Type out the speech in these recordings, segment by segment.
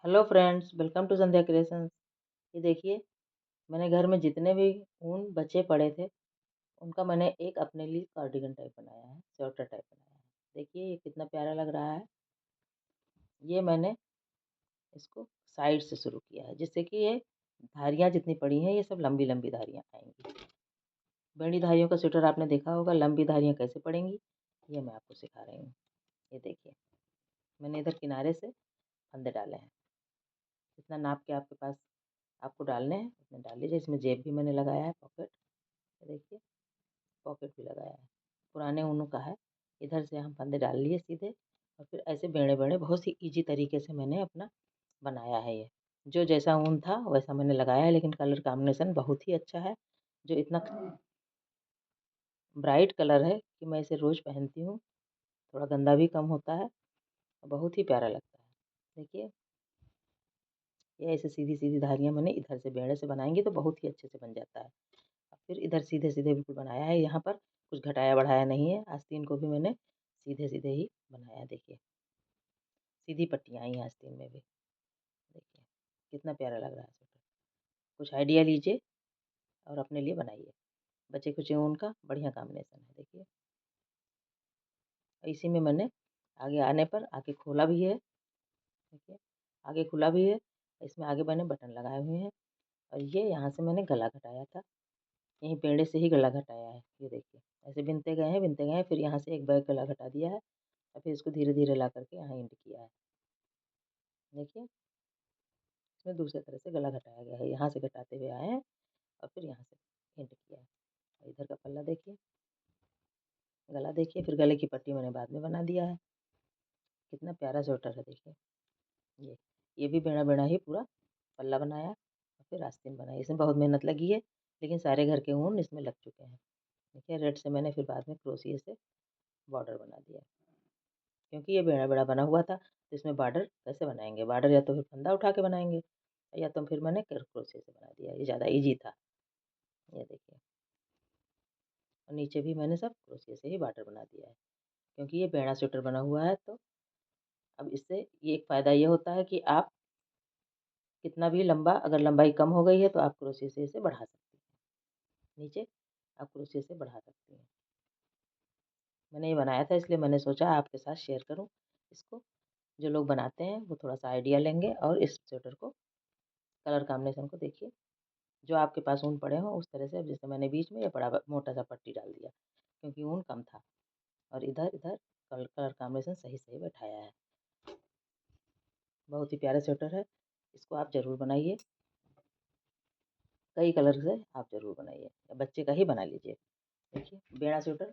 Hello friends, welcome to Sandhya creations. ये देखिए, मैंने घर में जितने भी ऊन बचे पड़े थे उनका मैंने एक अपने लिए कार्डिगन टाइप बनाया है, स्वेटर टाइप बनाया है। देखिए ये कितना प्यारा लग रहा है। ये मैंने इसको साइड से शुरू किया है जिससे कि ये धारियाँ जितनी पड़ी हैं ये सब लंबी लंबी धारियाँ आएंगी। बड़ी धारियों का स्वेटर आपने देखा होगा, लंबी धारियाँ कैसे पड़ेंगी ये मैं आपको सिखा रही हूँ। ये देखिए, मैंने इधर किनारे से फंदे डाले हैं। जितना नाप के आपके पास आपको डालने हैं उतने डाल लीजिए। इसमें जेब भी मैंने लगाया है, पॉकेट। देखिए, पॉकेट भी लगाया है, पुराने ऊनों का है। इधर से हम फंदे डाल लिए सीधे और फिर ऐसे बेड़े बेड़े बहुत ही इजी तरीके से मैंने अपना बनाया है। ये जो जैसा ऊन था वैसा मैंने लगाया है, लेकिन कलर कॉम्बिनेशन बहुत ही अच्छा है। जो इतना ब्राइट कलर है कि मैं इसे रोज़ पहनती हूँ। थोड़ा गंदा भी कम होता है और बहुत ही प्यारा लगता है। देखिए, ये ऐसे सीधी सीधी धारियाँ मैंने इधर से बेड़े से बनाएंगे तो बहुत ही अच्छे से बन जाता है। और फिर इधर सीधे सीधे बिल्कुल बनाया है, यहाँ पर कुछ घटाया बढ़ाया नहीं है। आस्तीन को भी मैंने सीधे सीधे ही बनाया। देखिए, सीधी पट्टियाँ आई हैं आस्तीन में भी। देखिए कितना प्यारा लग रहा है स्वेटर। कुछ आइडिया लीजिए और अपने लिए बनाइए। बचे कुचे ऊन का बढ़िया कॉम्बिनेशन है। देखिए, इसी में मैंने आगे आने पर आगे खोला भी है। देखिए, आगे खुला भी है। इसमें आगे मैंने बटन लगाए हुए हैं और ये यहाँ से मैंने गला घटाया था। यहीं पेड़े से ही गला घटाया है। ये देखिए, ऐसे बिनते गए हैं, फिर यहाँ से एक बैग गला घटा दिया है और फिर इसको धीरे धीरे ला करके यहाँ एंड किया है। देखिए, इसमें दूसरे तरह से गला घटाया गया है। यहाँ से घटाते हुए आए हैं और फिर यहाँ से एंड किया है। और इधर का पल्ला देखिए, गला देखिए, फिर गले की पट्टी मैंने बाद में बना दिया है। कितना प्यारा स्वेटर है। देखिए, ये ये भी बेड़ा बेड़ा ही पूरा पल्ला बनाया और फिर आस्तीन बनाई। इसमें बहुत मेहनत लगी है, लेकिन सारे घर के ऊन इसमें लग चुके हैं। देखिए, रेड से मैंने फिर बाद में क्रोशिया से बॉर्डर बना दिया, क्योंकि ये बेड़ा बेड़ा बना हुआ था तो इसमें बॉर्डर कैसे बनाएंगे। बॉर्डर या तो फिर फंदा उठा के बनाएंगे या तो फिर मैंने क्रोशिया से बना दिया। ये ज़्यादा इजी था। ये देखिए, और नीचे भी मैंने सब क्रोशिया से ही बॉर्डर बना दिया है, क्योंकि ये बेड़ा स्वेटर बना हुआ है। तो अब इससे ये एक फ़ायदा ये होता है कि आप कितना भी लंबा, अगर लंबाई कम हो गई है तो आप क्रोशिया से इसे बढ़ा सकती हैं। नीचे आप क्रोशिया से बढ़ा सकती हैं। मैंने ये बनाया था इसलिए मैंने सोचा आपके साथ शेयर करूं इसको। जो लोग बनाते हैं वो थोड़ा सा आइडिया लेंगे और इस स्वेटर को कलर कॉम्बिनेशन को देखिए। जो आपके पास ऊन पड़े हों उस तरह से। अब जैसे मैंने बीच में ये बड़ा मोटा सा पट्टी डाल दिया क्योंकि ऊन कम था, और इधर इधर कलर कॉम्बिनेशन सही सही बैठाया है। बहुत ही प्यारा स्वेटर है। इसको आप ज़रूर बनाइए। कई कलर से आप ज़रूर बनाइए, या बच्चे का ही बना लीजिए। देखिए, बेड़ा स्वेटर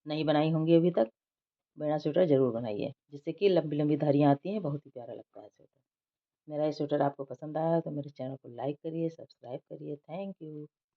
नहीं बनाई होंगी अभी तक, बेड़ा स्वेटर ज़रूर बनाइए, जिससे कि लंबी लंबी धारियाँ आती हैं। बहुत ही प्यारा लगता है स्वेटर। मेरा ये स्वेटर आपको पसंद आया तो मेरे चैनल को लाइक करिए, सब्सक्राइब करिए। Thank you.